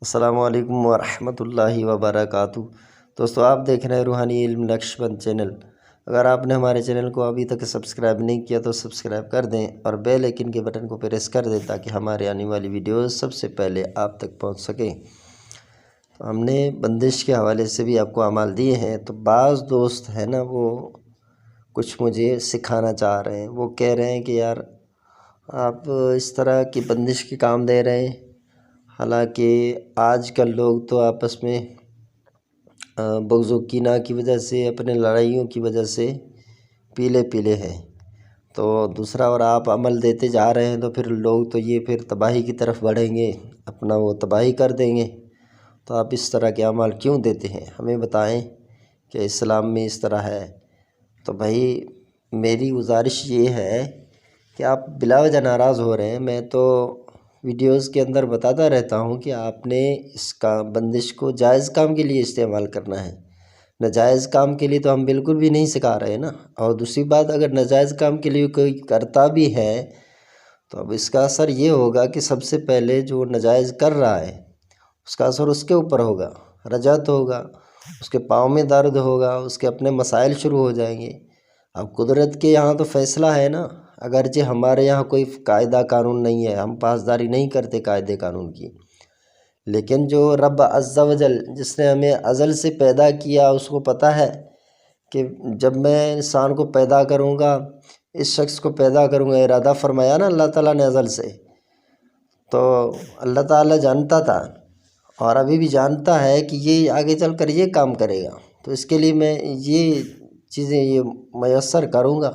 السلام علیکم ورحمۃ اللہ وبرکاتہ۔ دوستو، آپ دیکھ رہے ہیں روحانی علم نقشبند چینل۔ اگر آپ نے ہمارے چینل کو ابھی تک سبسکرائب نہیں کیا تو سبسکرائب کر دیں اور بیل آئکن کے بٹن کو پریس کر دیں تاکہ ہمارے آنے والی ویڈیوز سب سے پہلے آپ تک پہنچ سکیں۔ ہم نے بندش کے حوالے سے بھی آپ کو اعمال دیے ہیں، تو بعض دوست ہیں نا، وہ کچھ مجھے سکھانا چاہ رہے ہیں۔ وہ کہہ رہے ہیں کہ یار آپ اس طرح کی بندش کے کام دے رہے ہیں، حالانکہ آج کل لوگ تو آپس میں بغض و کینہ کی وجہ سے، اپنے لڑائیوں کی وجہ سے پیلے ہیں، تو دوسرا اور آپ عمل دیتے جا رہے ہیں تو پھر لوگ تو یہ پھر تباہی کی طرف بڑھیں گے، اپنا وہ تباہی کر دیں گے۔ تو آپ اس طرح کے عمل کیوں دیتے ہیں؟ ہمیں بتائیں کہ اسلام میں اس طرح ہے۔ تو بھائی، میری گزارش یہ ہے کہ آپ بلا وجہ ناراض ہو رہے ہیں۔ میں تو ویڈیوز کے اندر بتاتا رہتا ہوں کہ آپ نے اس کا بندش کو جائز کام کے لیے استعمال کرنا ہے، ناجائز کام کے لیے تو ہم بالکل بھی نہیں سکھا رہے نا۔ اور دوسری بات، اگر ناجائز کام کے لیے کوئی کرتا بھی ہے تو اب اس کا اثر یہ ہوگا کہ سب سے پہلے جو ناجائز کر رہا ہے اس کا اثر اس کے اوپر ہوگا، رجعت ہوگا، اس کے پاؤں میں درد ہوگا، اس کے اپنے مسائل شروع ہو جائیں گے۔ اب قدرت کے یہاں تو فیصلہ ہے نا، اگرچہ ہمارے یہاں کوئی قاعدہ قانون نہیں ہے، ہم پاسداری نہیں کرتے قاعدے قانون کی، لیکن جو رب عز و جل، جس نے ہمیں ازل سے پیدا کیا، اس کو پتہ ہے کہ جب میں انسان کو پیدا کروں گا، اس شخص کو پیدا کروں گا، ارادہ فرمایا نا اللہ تعالیٰ نے ازل سے، تو اللہ تعالیٰ جانتا تھا اور ابھی بھی جانتا ہے کہ یہ آگے چل کر یہ کام کرے گا، تو اس کے لیے میں یہ چیزیں یہ میسر کروں گا۔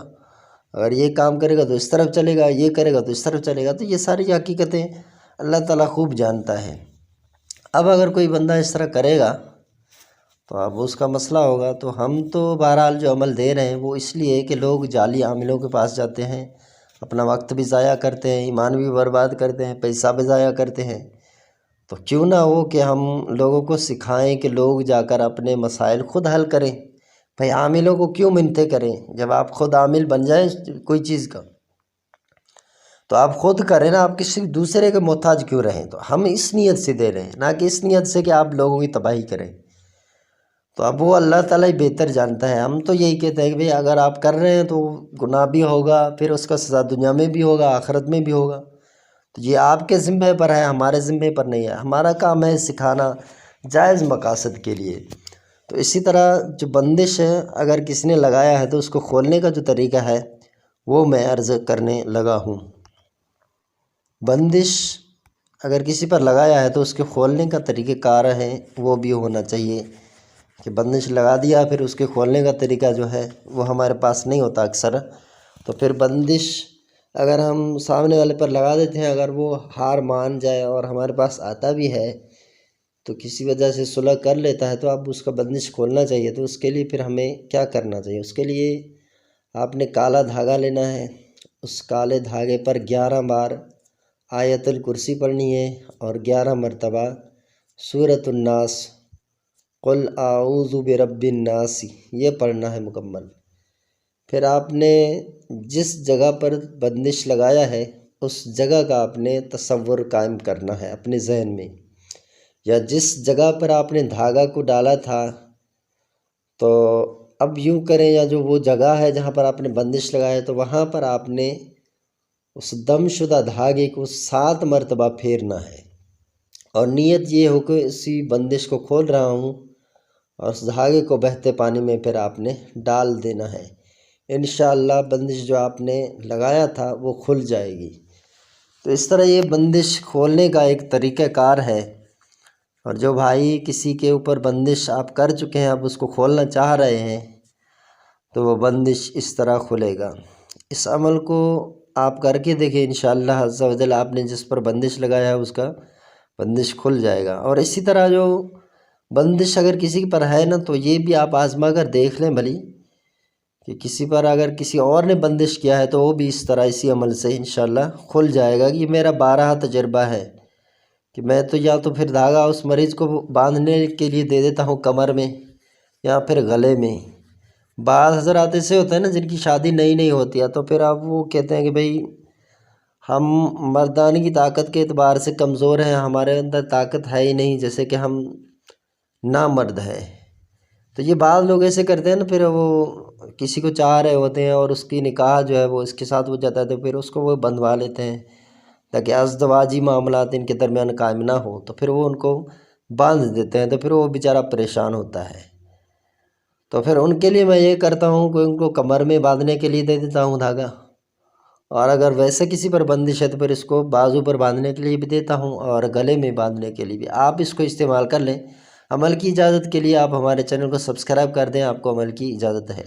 اگر یہ کام کرے گا تو اس طرف چلے گا، یہ کرے گا تو اس طرف چلے گا، تو یہ ساری حقیقتیں اللہ تعالیٰ خوب جانتا ہے۔ اب اگر کوئی بندہ اس طرح کرے گا تو اب اس کا مسئلہ ہوگا۔ تو ہم تو بہرحال جو عمل دے رہے ہیں وہ اس لیے کہ لوگ جعلی عاملوں کے پاس جاتے ہیں، اپنا وقت بھی ضائع کرتے ہیں، ایمان بھی برباد کرتے ہیں، پیسہ بھی ضائع کرتے ہیں۔ تو کیوں نہ ہو کہ ہم لوگوں کو سکھائیں کہ لوگ جا کر اپنے مسائل خود حل کریں۔ بھئی، عاملوں کو کیوں منتیں کریں؟ جب آپ خود عامل بن جائیں کوئی چیز کا تو آپ خود کریں نا، آپ کسی دوسرے کے محتاج کیوں رہیں؟ تو ہم اس نیت سے دے رہے ہیں، نہ کہ اس نیت سے کہ آپ لوگوں کی تباہی کریں۔ تو اب وہ اللہ تعالیٰ ہی بہتر جانتا ہے۔ ہم تو یہی کہتے ہیں کہ بھئی اگر آپ کر رہے ہیں تو گناہ بھی ہوگا، پھر اس کا سزا دنیا میں بھی ہوگا، آخرت میں بھی ہوگا۔ تو یہ آپ کے ذمہ پر ہے، ہمارے ذمہ پر نہیں ہے۔ ہمارا کام ہے سکھانا جائز مقاصد کے لیے۔ تو اسی طرح جو بندش ہے، اگر کسی نے لگایا ہے تو اس کو کھولنے کا جو طریقہ ہے وہ میں عرض کرنے لگا ہوں۔ بندش اگر کسی پر لگایا ہے تو اس کے کھولنے کا طریقہ کار ہے وہ بھی ہونا چاہیے، کہ بندش لگا دیا پھر اس کے کھولنے کا طریقہ جو ہے وہ ہمارے پاس نہیں ہوتا اکثر۔ تو پھر بندش اگر ہم سامنے والے پر لگا دیتے ہیں، اگر وہ ہار مان جائے اور ہمارے پاس آتا بھی ہے تو کسی وجہ سے صلح کر لیتا ہے، تو اب اس کا بندش کھولنا چاہیے۔ تو اس کے لیے پھر ہمیں کیا کرنا چاہیے؟ اس کے لیے آپ نے کالا دھاگا لینا ہے، اس کالے دھاگے پر 11 بار آیت الکرسی پڑھنی ہے اور 11 مرتبہ سورۃ الناس، قل اعوذ برب الناس، یہ پڑھنا ہے مکمل۔ پھر آپ نے جس جگہ پر بندش لگایا ہے اس جگہ کا آپ نے تصور قائم کرنا ہے اپنے ذہن میں، یا جس جگہ پر آپ نے دھاگا کو ڈالا تھا، تو اب یوں کریں، یا جو وہ جگہ ہے جہاں پر آپ نے بندش لگایا تو وہاں پر آپ نے اس دم شدہ دھاگے کو 7 مرتبہ پھیرنا ہے، اور نیت یہ ہو کہ اسی بندش کو کھول رہا ہوں اور اس دھاگے کو بہتے پانی میں پھر آپ نے ڈال دینا ہے۔ انشاءاللہ بندش جو آپ نے لگایا تھا وہ کھل جائے گی۔ تو اس طرح یہ بندش کھولنے کا ایک طریقہ کار ہے، اور جو بھائی کسی کے اوپر بندش آپ کر چکے ہیں، اب اس کو کھولنا چاہ رہے ہیں، تو وہ بندش اس طرح کھلے گا۔ اس عمل کو آپ کر کے دیکھیں، انشاءاللہ عز و جل آپ نے جس پر بندش لگایا ہے اس کا بندش کھل جائے گا۔ اور اسی طرح جو بندش اگر کسی پر ہے نا، تو یہ بھی آپ آزما کر دیکھ لیں بھلی، کہ کسی پر اگر کسی اور نے بندش کیا ہے تو وہ بھی اس طرح اسی عمل سے انشاءاللہ کھل جائے گا۔ یہ میرا 12 تجربہ ہے کہ میں تو یا تو پھر دھاگا اس مریض کو باندھنے کے لیے دے دیتا ہوں کمر میں یا پھر گلے میں۔ بعض حضرات ایسے ہوتے ہیں نا جن کی شادی نئی ہوتی ہے، تو پھر آپ وہ کہتے ہیں کہ بھئی ہم مردانی کی طاقت کے اعتبار سے کمزور ہیں، ہمارے اندر طاقت ہے ہی نہیں، جیسے کہ ہم نامرد ہیں۔ تو یہ بعض لوگ ایسے کرتے ہیں نا، پھر وہ کسی کو چاہ رہے ہوتے ہیں اور اس کی نکاح جو ہے وہ اس کے ساتھ ہو جاتا ہے، تو پھر اس کو وہ بندھوا لیتے ہیں تاکہ ازدواجی معاملات ان کے درمیان قائم نہ ہو، تو پھر وہ ان کو باندھ دیتے ہیں، تو پھر وہ بیچارہ پریشان ہوتا ہے۔ تو پھر ان کے لیے میں یہ کرتا ہوں کہ ان کو کمر میں باندھنے کے لیے دے دیتا ہوں دھاگا، اور اگر ویسے کسی پر بندش ہے تو پھر اس کو بازو پر باندھنے کے لیے بھی دیتا ہوں اور گلے میں باندھنے کے لیے بھی۔ آپ اس کو استعمال کر لیں۔ عمل کی اجازت کے لیے آپ ہمارے چینل کو سبسکرائب کر دیں، آپ کو عمل کی اجازت ہے۔